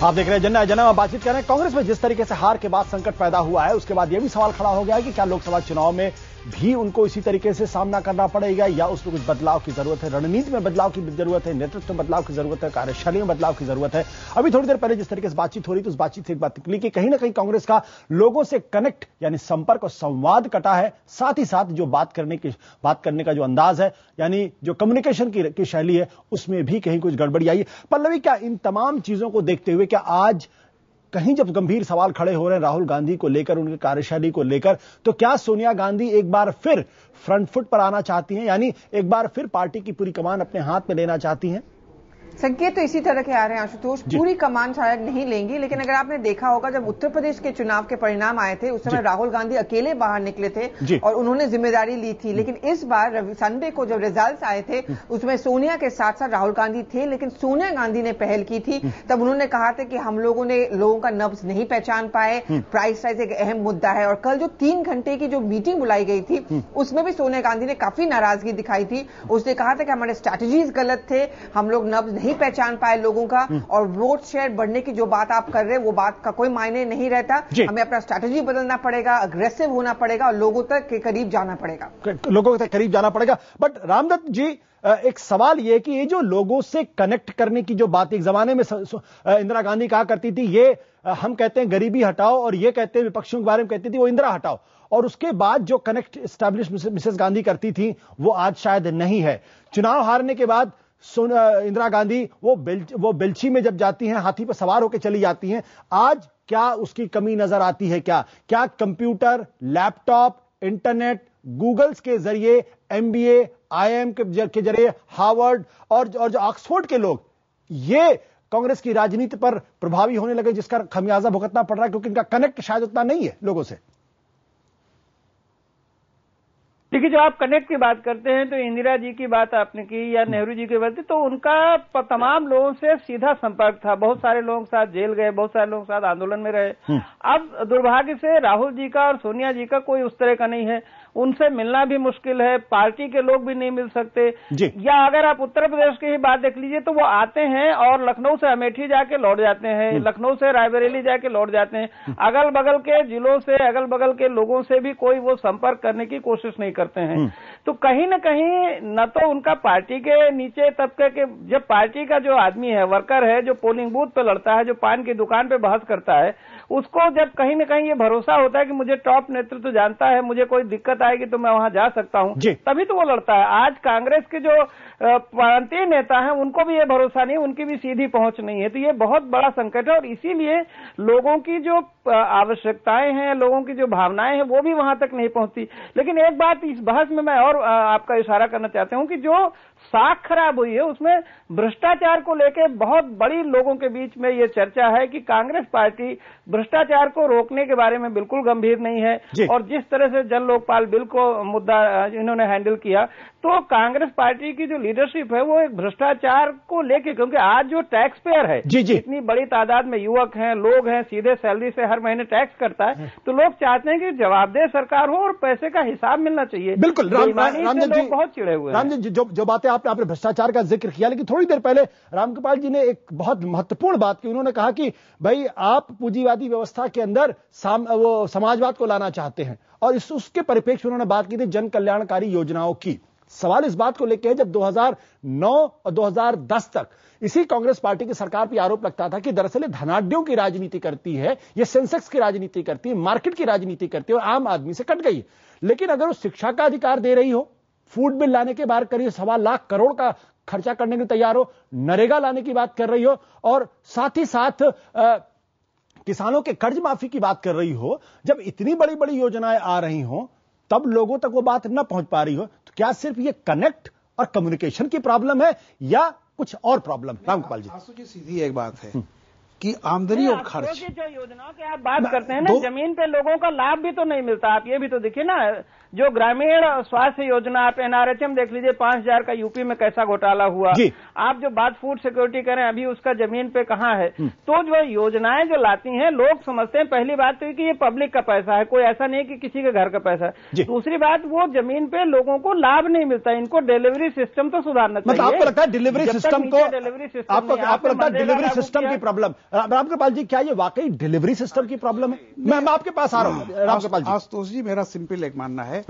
आप देख रहे हैं जनता जनाब, बातचीत कर रहे हैं। कांग्रेस में जिस तरीके से हार के बाद संकट पैदा हुआ है, उसके बाद यह भी सवाल खड़ा हो गया है कि क्या लोकसभा चुनाव में भी उनको इसी तरीके से सामना करना पड़ेगा या उसमें कुछ बदलाव की जरूरत है, रणनीति में बदलाव की जरूरत है, नेतृत्व में बदलाव की जरूरत है, कार्यशैली में बदलाव की जरूरत है। अभी थोड़ी देर पहले जिस तरीके से बातचीत हो रही थी, उस बातचीत से एक बात निकली कि कहीं ना कहीं कांग्रेस का लोगों से कनेक्ट यानी संपर्क और संवाद कटा है। साथ ही साथ जो बात करने का जो अंदाज है, यानी जो कम्युनिकेशन की शैली है, उसमें भी कहीं कुछ गड़बड़ी आई है। पल्लवी, क्या इन तमाम चीजों को देखते हुए क्या आज कहीं जब गंभीर सवाल खड़े हो रहे हैं राहुल गांधी को लेकर, उनकी कार्यशैली को लेकर, तो क्या सोनिया गांधी एक बार फिर फ्रंट फुट पर आना चाहती हैं, यानी एक बार फिर पार्टी की पूरी कमान अपने हाथ में लेना चाहती हैं? संकेत तो इसी तरह के आ रहे हैं आशुतोष। पूरी कमान शायद नहीं लेंगी, लेकिन अगर आपने देखा होगा जब उत्तर प्रदेश के चुनाव के परिणाम आए थे, उस समय राहुल गांधी अकेले बाहर निकले थे और उन्होंने जिम्मेदारी ली थी। लेकिन इस बार संडे को जब रिजल्ट्स आए थे, उसमें सोनिया के साथ साथ राहुल गांधी थे, लेकिन सोनिया गांधी ने पहल की थी। तब उन्होंने कहा था कि हम लोगों ने लोगों का नब्ज नहीं पहचान पाए, प्राइस राइज एक अहम मुद्दा है। और कल जो 3 घंटे की जो मीटिंग बुलाई गई थी, उसमें भी सोनिया गांधी ने काफी नाराजगी दिखाई थी। उसने कहा था कि हमारे स्ट्रैटेजीज गलत थे, हम लोग नब्ज नहीं पहचान पाए लोगों का, और वोट शेयर बढ़ने की जो बात आप कर रहे हैं वो बात का कोई मायने नहीं रहता। हमें अपना स्ट्रैटेजी बदलना पड़ेगा, अग्रेसिव होना पड़ेगा और लोगों तक के करीब जाना पड़ेगा, लोगों तक करीब जाना पड़ेगा। बट रामदत्त जी, एक सवाल यह कि ये जो लोगों से कनेक्ट करने की जो बात एक जमाने में इंदिरा गांधी कहा करती थी, ये हम कहते हैं गरीबी हटाओ, और ये कहते हैं विपक्षियों के बारे में कहती थी वो इंदिरा हटाओ, और उसके बाद जो कनेक्ट एस्टैब्लिश मिसेस गांधी करती थी वो आज शायद नहीं है। चुनाव हारने के बाद इंदिरा गांधी वो बेल्छी में जब जाती हैं, हाथी पर सवार होकर चली जाती हैं। आज क्या उसकी कमी नजर आती है? क्या कंप्यूटर, लैपटॉप, इंटरनेट, गूगल्स के जरिए, एमबीए, आईआईएम के जरिए, हार्वर्ड और जो ऑक्सफोर्ड के लोग, ये कांग्रेस की राजनीति पर प्रभावी होने लगे, जिसका खमियाजा भुगतना पड़ रहा है क्योंकि इनका कनेक्ट शायद उतना नहीं है लोगों से? देखिए, जब आप कनेक्ट की बात करते हैं तो इंदिरा जी की बात आपने की या नेहरू जी की बात की, तो उनका तमाम लोगों से सीधा संपर्क था। बहुत सारे लोगों के साथ जेल गए, बहुत सारे लोगों के साथ आंदोलन में रहे। अब दुर्भाग्य से राहुल जी का और सोनिया जी का कोई उस तरह का नहीं है, उनसे मिलना भी मुश्किल है, पार्टी के लोग भी नहीं मिल सकते। या अगर आप उत्तर प्रदेश की ही बात देख लीजिए तो वो आते हैं और लखनऊ से अमेठी जाके लौट जाते हैं, लखनऊ से रायबरेली जाके लौट जाते हैं। अगल बगल के जिलों से, अगल बगल के लोगों से भी कोई वो संपर्क करने की कोशिश नहीं करते हैं। तो कहीं न कहीं न तो उनका पार्टी के नीचे तबके के, जब पार्टी का जो आदमी है, वर्कर है, जो पोलिंग बूथ पे लड़ता है, जो पान की दुकान पे बहस करता है, उसको जब कहीं न कहीं ये भरोसा होता है कि मुझे टॉप नेतृत्व जानता है, मुझे कोई दिक्कत आएगी तो मैं वहां जा सकता हूं, तभी तो वो लड़ता है। आज कांग्रेस के जो प्रांतीय नेता हैं उनको भी ये भरोसा नहीं, उनकी भी सीधी पहुंच नहीं है। तो ये बहुत बड़ा संकट है और इसीलिए लोगों की जो आवश्यकताएं हैं, लोगों की जो भावनाएं हैं, वो भी वहां तक नहीं पहुंचती। लेकिन एक बात इस बहस में मैं और आपका इशारा करना चाहता हूं कि जो साख खराब हुई है उसमें भ्रष्टाचार को लेकर बहुत बड़ी लोगों के बीच में ये चर्चा है कि कांग्रेस पार्टी भ्रष्टाचार को रोकने के बारे में बिल्कुल गंभीर नहीं है। और जिस तरह से जन लोकपाल बिल को मुद्दा इन्होंने हैंडल किया, तो कांग्रेस पार्टी की जो लीडरशिप है वो एक भ्रष्टाचार को लेके, क्योंकि आज जो टैक्स पेयर है, इतनी बड़ी तादाद में युवक हैं, लोग हैं, सीधे सैलरी से हर महीने टैक्स करता है, तो लोग चाहते हैं कि जवाबदेह सरकार हो और पैसे का हिसाब मिलना चाहिए। बिल्कुल, रामजन जी बहुत चिड़े हुए हैं। रामजन जी, जो बातें आपने भ्रष्टाचार का जिक्र किया, लेकिन थोड़ी देर पहले रामकृपाल जी ने एक बहुत महत्वपूर्ण बात की। उन्होंने कहा कि भाई आप पूंजीवादी व्यवस्था के अंदर वो समाजवाद को लाना चाहते हैं, और उसके परिप्रेक्ष्य उन्होंने बात की थी जन कल्याणकारी योजनाओं की। सवाल इस बात को लेकर है, जब 2009 और 2010 तक इसी कांग्रेस पार्टी की सरकार पर आरोप लगता था कि दरअसल धनाढ्यों की राजनीति करती है, ये सेंसेक्स की राजनीति करती है, मार्केट की राजनीति करती है और आम आदमी से कट गई। लेकिन अगर वो शिक्षा का अधिकार दे रही हो, फूड बिल लाने के बाद करीब 1.25 लाख करोड़ का खर्चा करने के लिए तैयार हो, नरेगा लाने की बात कर रही हो, और साथ ही साथ किसानों के कर्ज माफी की बात कर रही हो, जब इतनी बड़ी बड़ी योजनाएं आ रही हो तब लोगों तक वो बात न पहुंच पा रही हो, तो क्या सिर्फ ये कनेक्ट और कम्युनिकेशन की प्रॉब्लम है या कुछ और प्रॉब्लम? रामकृपाल जी, सीधी एक बात है कि आमदनी और खर्च, जो योजनाओं की आप बात करते हैं ना, जमीन पे लोगों का लाभ भी तो नहीं मिलता। आप ये भी तो देखिए ना, जो ग्रामीण स्वास्थ्य योजना, आप NRHM देख लीजिए, 5,000 का यूपी में कैसा घोटाला हुआ। आप जो बात फूड सिक्योरिटी करें, अभी उसका जमीन पे कहाँ है। तो जो योजनाएं जो लाती हैं, लोग समझते हैं, पहली बात तो कि ये पब्लिक का पैसा है, कोई ऐसा नहीं कि किसी के घर का पैसा है। दूसरी बात, वो जमीन पे लोगों को लाभ नहीं मिलता। इनको डिलीवरी सिस्टम तो सुधारना चाहिए। मतलब आपको लगता है डिलीवरी सिस्टम को, आपको लगता है डिलीवरी सिस्टम की प्रॉब्लम? रामकृपाल जी, क्या ये वाकई डिलीवरी सिस्टम की प्रॉब्लम है? मैं आपके पास आ रहा हूं रामकृपाल जी। आशुतोष जी, मेरा सिंपल एक मानना है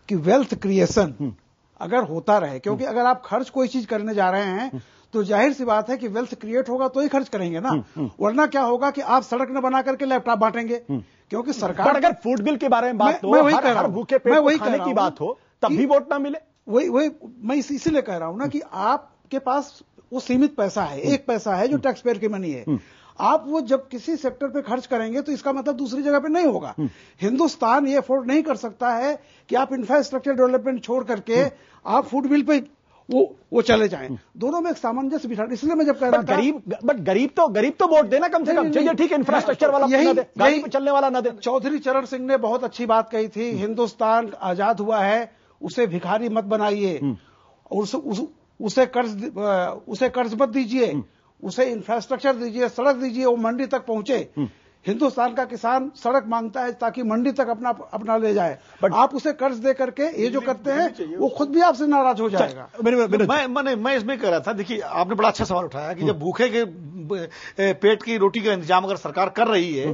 कि वेल्थ क्रिएशन अगर होता रहे, क्योंकि अगर आप खर्च कोई चीज करने जा रहे हैं तो जाहिर सी बात है कि वेल्थ क्रिएट होगा तो ही खर्च करेंगे ना। वरना क्या होगा कि आप सड़क न बना करके लैपटॉप बांटेंगे, क्योंकि सरकार, अगर फूड बिल के बारे में बात हो, हर भूखे पेट को खाने की बात हो, तब भी वोट ना मिले। वही मैं इसीलिए कह रहा हूं ना कि आपके पास वो सीमित पैसा है, एक पैसा है जो टैक्स पेयर की मनी है। आप वो जब किसी सेक्टर पे खर्च करेंगे तो इसका मतलब दूसरी जगह पे नहीं होगा। हिंदुस्तान ये अफोर्ड नहीं कर सकता है कि आप इंफ्रास्ट्रक्चर डेवलपमेंट छोड़ करके आप फूड बिल पे वो चले जाएं। दोनों में एक सामंजस्य बिठा, इसलिए मैं जब कह रहा था गरीब तो वोट देना कम से कम। चलिए ठीक है, इंफ्रास्ट्रक्चर वाला गाड़ी पे चलने वाला ना दे। चौधरी चरण सिंह ने बहुत अच्छी बात कही थी, हिंदुस्तान आजाद हुआ है, उसे भिखारी मत बनाइए, उसे कर्ज मत दीजिए, उसे इंफ्रास्ट्रक्चर दीजिए, सड़क दीजिए, वो मंडी तक पहुंचे। हिंदुस्तान का किसान सड़क मांगता है ताकि मंडी तक अपना ले जाए, बट आप उसे कर्ज दे करके ये जो करते हैं वो खुद भी आपसे नाराज हो जाएगा। मैं इसमें कह रहा था, देखिए आपने बड़ा अच्छा सवाल उठाया कि जब भूखे के पेट की रोटी का इंतजाम अगर सरकार कर रही है,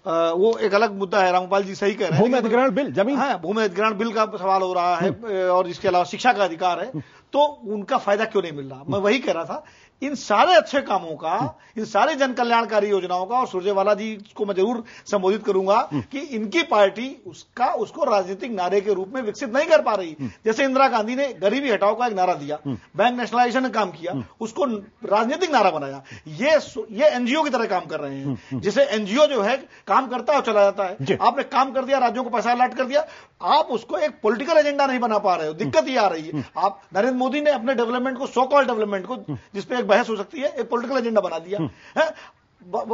वो एक अलग मुद्दा है। रामपाल जी सही कह रहे हैं, भूमि अधिग्रहण बिल, जमीन, हाँ, भूमि अधिग्रहण बिल का सवाल हो रहा है, और इसके अलावा शिक्षा का अधिकार है, तो उनका फायदा क्यों नहीं मिल रहा? मैं वही कह रहा था, इन सारे अच्छे कामों का, इन सारे जन कल्याणकारी योजनाओं का, और सुरजेवाला जी को मैं जरूर संबोधित करूंगा कि इनकी पार्टी उसको राजनीतिक नारे के रूप में विकसित नहीं कर पा रही। जैसे इंदिरा गांधी ने गरीबी हटाओ का एक नारा दिया, बैंक नेशनलाइजेशन ने काम किया, उसको राजनीतिक नारा बनाया। ये एनजीओ की तरह काम कर रहे हैं। जैसे एनजीओ जो है काम करता है और चला जाता है। आपने काम कर दिया, राज्यों को पैसा अलॉट कर दिया, आप उसको एक पॉलिटिकल एजेंडा नहीं बना पा रहे हो। दिक्कत ये आ रही है। आप नरेंद्र मोदी ने अपने डेवलपमेंट को, सो कॉल्ड डेवलपमेंट को, जिसपे एक बहस हो सकती है, एक पॉलिटिकल एजेंडा बना दिया है।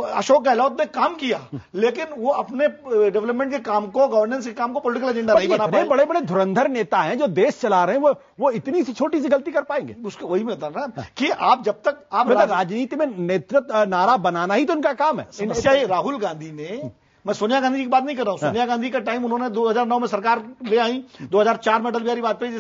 अशोक गहलोत ने काम किया, लेकिन वो अपने डेवलपमेंट के काम को, गवर्नेंस के काम को पॉलिटिकल एजेंडा नहीं बना पाए। बड़े बड़े धुरंधर नेता हैं जो देश चला रहे हैं, वो इतनी सी छोटी सी गलती कर पाएंगे? उसको वही मैं बता रहा कि आप जब तक आप राजनीति में नेतृत्व नारा बनाना ही तो उनका काम है। समस्या राहुल गांधी ने, मैं सोनिया गांधी की बात नहीं कर रहा हूं, सोनिया गांधी का टाइम उन्होंने 2009 में सरकार ले आई, 2004 में अटल बिहारी वाजपेयी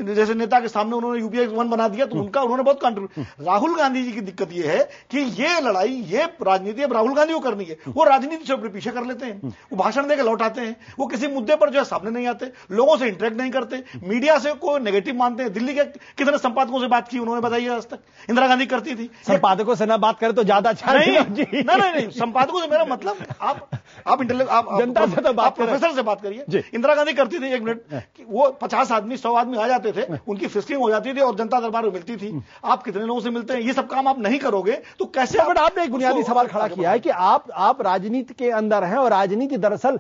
जैसे नेता के सामने उन्होंने यूपीए 1 बना दिया, तो उन्होंने बहुत कंट्रीब्यूट। राहुल गांधी जी की दिक्कत ये है कि ये लड़ाई, ये राजनीति अब राहुल गांधी को करनी है। वो राजनीति से अपने पीछे कर लेते हैं, वो भाषण देकर लौट आते हैं, वो किसी मुद्दे पर जो है सामने नहीं आते, लोगों से इंटरेक्ट नहीं करते, मीडिया से कोई नेगेटिव मानते हैं। दिल्ली के कितने संपादकों से बात की उन्होंने, बताइए आज तक? इंदिरा गांधी करती थी। संपादकों से ना बात करें तो ज्यादा अच्छा नहीं, संपादकों से मेरा मतलब आप जनता से तो बात, प्रोफेसर से बात करिए। इंदिरा गांधी करती थी, 1 मिनट, वो 50 आदमी 100 आदमी आ जाते थे, उनकी फिस्किंग हो जाती थी और जनता दरबार में मिलती थी। आप कितने लोगों से मिलते हैं? ये सब काम आप नहीं करोगे तो कैसे? बट आपने एक बुनियादी सवाल खड़ा किया है कि आप राजनीति के अंदर हैं, और राजनीति दरअसल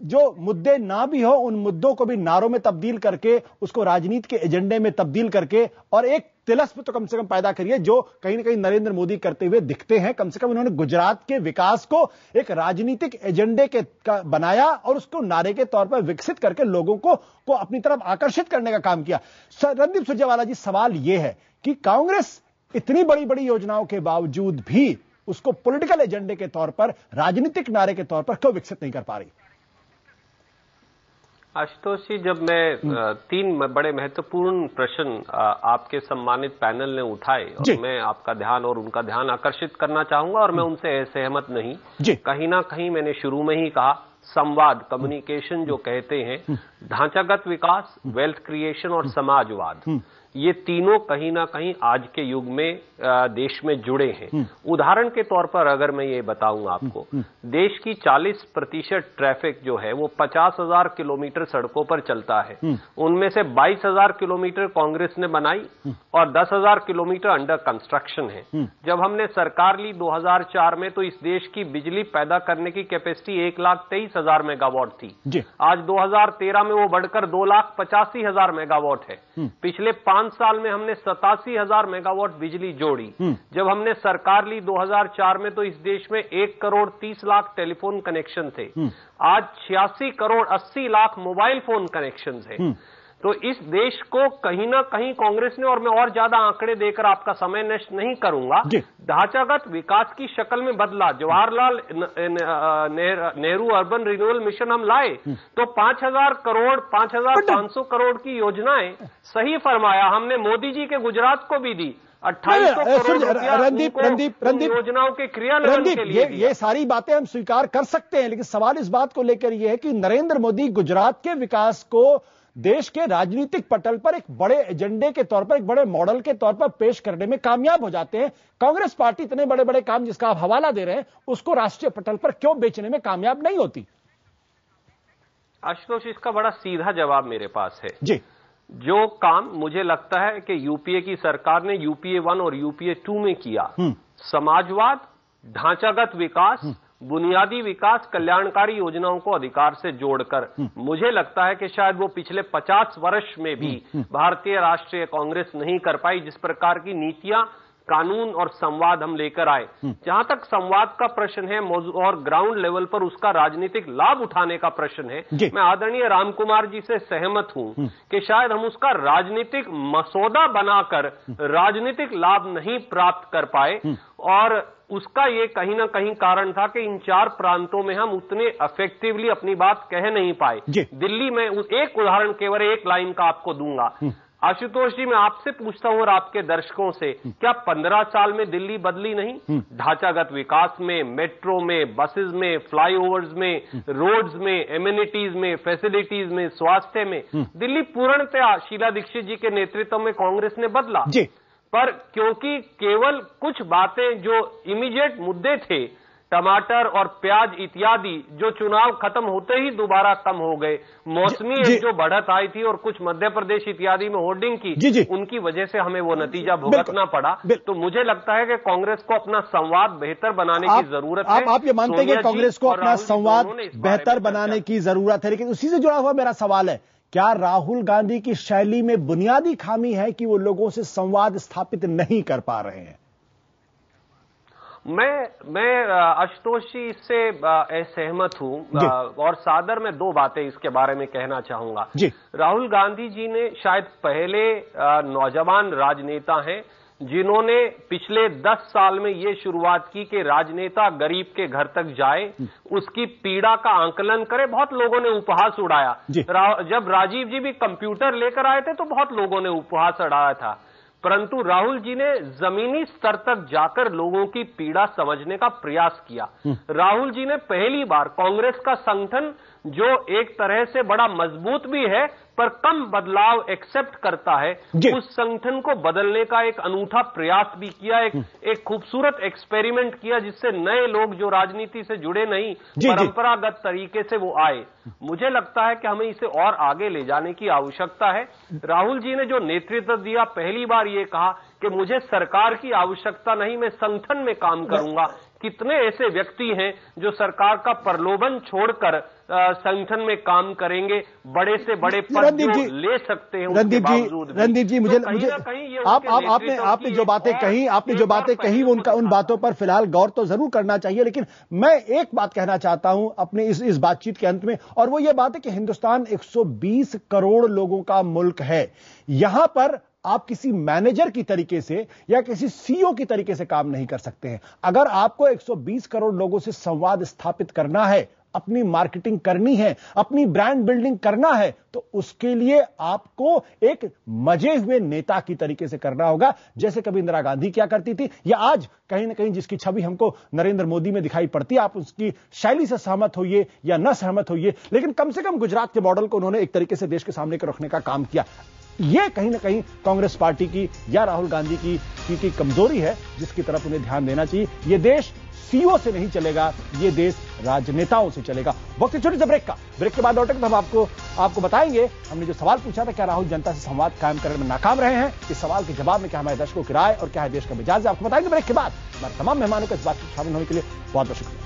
जो मुद्दे ना भी हो, उन मुद्दों को भी नारों में तब्दील करके, उसको राजनीति के एजेंडे में तब्दील करके, और एक तिलस्म तो कम से कम पैदा करिए, जो कहीं ना कहीं नरेंद्र मोदी करते हुए दिखते हैं। कम से कम उन्होंने गुजरात के विकास को एक राजनीतिक एजेंडे का बनाया और उसको नारे के तौर पर विकसित करके लोगों को अपनी तरफ आकर्षित करने का काम किया। रणदीप सुरजेवाला जी, सवाल यह है कि कांग्रेस इतनी बड़ी बड़ी योजनाओं के बावजूद भी उसको पॉलिटिकल एजेंडे के तौर पर, राजनीतिक नारे के तौर पर क्यों विकसित नहीं कर पा रही? आशुतोष जी, जब मैं 3 बड़े महत्वपूर्ण प्रश्न आपके सम्मानित पैनल ने उठाए, और मैं आपका ध्यान और उनका ध्यान आकर्षित करना चाहूंगा, और मैं उनसे सहमत नहीं। कहीं ना कहीं मैंने शुरू में ही कहा, संवाद, कम्युनिकेशन जो कहते हैं, ढांचागत विकास, वेल्थ क्रिएशन और समाजवाद, ये तीनों कहीं ना कहीं आज के युग में देश में जुड़े हैं। उदाहरण के तौर पर अगर मैं ये बताऊं आपको, देश की 40% ट्रैफिक जो है वो 50,000 किलोमीटर सड़कों पर चलता है। उनमें से 22,000 किलोमीटर कांग्रेस ने बनाई और 10,000 किलोमीटर अंडर कंस्ट्रक्शन है। जब हमने सरकार ली 2004 में, तो इस देश की बिजली पैदा करने की कैपेसिटी 1,23,000 मेगावाट थी। आज 2013 में वो बढ़कर 2,85,000 मेगावाट है। पिछले 5 5 साल में हमने 87,000 मेगावाट बिजली जोड़ी। जब हमने सरकार ली 2004 में तो इस देश में 1,30,00,000 टेलीफोन कनेक्शन थे। आज 86,80,00,000 मोबाइल फोन कनेक्शन है। तो इस देश को कहीं ना कहीं कांग्रेस ने, और मैं और ज्यादा आंकड़े देकर आपका समय नष्ट नहीं करूंगा, ढांचागत विकास की शक्ल में बदला। Jawaharlal Nehru urban renewal mission हम लाए तो 5,000 करोड़ 5,500 करोड़ की योजनाएं, सही फरमाया हमने, मोदी जी के गुजरात को भी दी। 2800 करोड़ रुपया योजनाओं के क्रियान्वयन के लिए। ये सारी बातें हम स्वीकार कर सकते हैं, लेकिन सवाल इस बात को लेकर यह है कि नरेंद्र मोदी गुजरात के विकास को देश के राजनीतिक पटल पर एक बड़े एजेंडे के तौर पर, एक बड़े मॉडल के तौर पर पेश करने में कामयाब हो जाते हैं। कांग्रेस पार्टी इतने बड़े बड़े काम जिसका आप हवाला दे रहे हैं उसको राष्ट्रीय पटल पर क्यों बेचने में कामयाब नहीं होती? आशुतोष, इसका बड़ा सीधा जवाब मेरे पास है जी। जो काम मुझे लगता है कि यूपीए की सरकार ने यूपीए 1 और यूपीए 2 में किया, समाजवाद, ढांचागत विकास, बुनियादी विकास, कल्याणकारी योजनाओं को अधिकार से जोड़कर, मुझे लगता है कि शायद वो पिछले 50 वर्ष में भी भारतीय राष्ट्रीय कांग्रेस नहीं कर पाई। जिस प्रकार की नीतियां, कानून और संवाद हम लेकर आए, जहां तक संवाद का प्रश्न है और ग्राउंड लेवल पर उसका राजनीतिक लाभ उठाने का प्रश्न है, मैं आदरणीय रामकुमार जी से सहमत हूं कि शायद हम उसका राजनीतिक मसौदा बनाकर राजनीतिक लाभ नहीं प्राप्त कर पाए। और उसका ये कहीं ना कहीं कारण था कि इन 4 प्रांतों में हम उतने इफेक्टिवली अपनी बात कह नहीं पाए। दिल्ली में एक उदाहरण, केवल एक लाइन का आपको दूंगा। आशुतोष जी, मैं आपसे पूछता हूं और आपके दर्शकों से, क्या 15 साल में दिल्ली बदली नहीं? ढांचागत विकास में, मेट्रो में, बसेस में, फ्लाईओवर्स में, रोड्स में, एमिनिटीज में, फैसिलिटीज में, स्वास्थ्य में, दिल्ली पूर्णतः शीला दीक्षित जी के नेतृत्व में कांग्रेस ने बदला। पर क्योंकि केवल कुछ बातें जो इमीडिएट मुद्दे थे, टमाटर और प्याज इत्यादि, जो चुनाव खत्म होते ही दोबारा कम हो गए, मौसमी जो बढ़त आई थी और कुछ मध्य प्रदेश इत्यादि में होर्डिंग की, उनकी वजह से हमें वो नतीजा भुगतना पड़ा। तो मुझे लगता है कि कांग्रेस को अपना संवाद बेहतर बनाने की जरूरत है। आप ये मानते हैं कि कांग्रेस को अपना संवाद बेहतर बनाने की जरूरत है, लेकिन उसी से जुड़ा हुआ मेरा सवाल है, क्या राहुल गांधी की शैली में बुनियादी खामी है कि वो लोगों से संवाद स्थापित नहीं कर पा रहे हैं? मैं आशुतोष जी इससे असहमत हूं और सादर में 2 बातें इसके बारे में कहना चाहूंगा। राहुल गांधी जी ने शायद पहले नौजवान राजनेता हैं जिन्होंने पिछले 10 साल में ये शुरुआत की कि राजनेता गरीब के घर तक जाए, उसकी पीड़ा का आंकलन करे। बहुत लोगों ने उपहास उड़ाया। जब राजीव जी भी कंप्यूटर लेकर आए थे तो बहुत लोगों ने उपहास उड़ाया था, परंतु राहुल जी ने जमीनी स्तर तक जाकर लोगों की पीड़ा समझने का प्रयास किया। राहुल जी ने पहली बार कांग्रेस का संगठन, जो एक तरह से बड़ा मजबूत भी है पर कम बदलाव एक्सेप्ट करता है, उस संगठन को बदलने का एक अनूठा प्रयास भी किया, एक खूबसूरत एक्सपेरिमेंट किया, जिससे नए लोग जो राजनीति से जुड़े नहीं, परंपरागत तरीके से वो आए। मुझे लगता है कि हमें इसे और आगे ले जाने की आवश्यकता है। राहुल जी ने जो नेतृत्व दिया, पहली बार ये कहा कि मुझे सरकार की आवश्यकता नहीं, मैं संगठन में काम करूंगा। कितने ऐसे व्यक्ति हैं जो सरकार का प्रलोभन छोड़कर संगठन में काम करेंगे, बड़े से बड़े पद जो ले सकते हैं। रणदीप जी, मुझे आपने जो बातें कही उन बातों पर फिलहाल गौर तो जरूर करना चाहिए, लेकिन मैं एक बात कहना चाहता हूं अपने इस बातचीत के अंत में, और वो ये बात है कि हिंदुस्तान 120 करोड़ लोगों का मुल्क है। यहां पर आप किसी मैनेजर की तरीके से या किसी सीईओ की तरीके से काम नहीं कर सकते हैं। अगर आपको 120 करोड़ लोगों से संवाद स्थापित करना है, अपनी मार्केटिंग करनी है, अपनी ब्रांड बिल्डिंग करना है, तो उसके लिए आपको एक मजे हुए नेता की तरीके से करना होगा, जैसे कभी इंदिरा गांधी क्या करती थी, या आज कहीं ना कहीं जिसकी छवि हमको नरेंद्र मोदी में दिखाई पड़ती है। आप उसकी शैली से सहमत होइए या न सहमत होइए, लेकिन कम से कम गुजरात के मॉडल को उन्होंने एक तरीके से देश के सामने रखने का काम किया। यह कहीं ना कहीं कांग्रेस पार्टी की या राहुल गांधी की कमजोरी है, जिसकी तरफ उन्हें ध्यान देना चाहिए। यह देश सीईओ से नहीं चलेगा, यह देश राजनेताओं से चलेगा। वक्त छोटे से ब्रेक के बाद लौटेंगे तो हम आपको बताएंगे, हमने जो सवाल पूछा था, क्या राहुल जनता से संवाद कायम करने में नाकाम रहे हैं, इस सवाल के जवाब में क्या हमारे दर्शकों की राय और क्या है देश का मिजाज, आपको बताएंगे ब्रेक के बाद। हमारे तमाम मेहमानों को इस बात में शामिल होने के लिए बहुत बहुत शुक्रिया।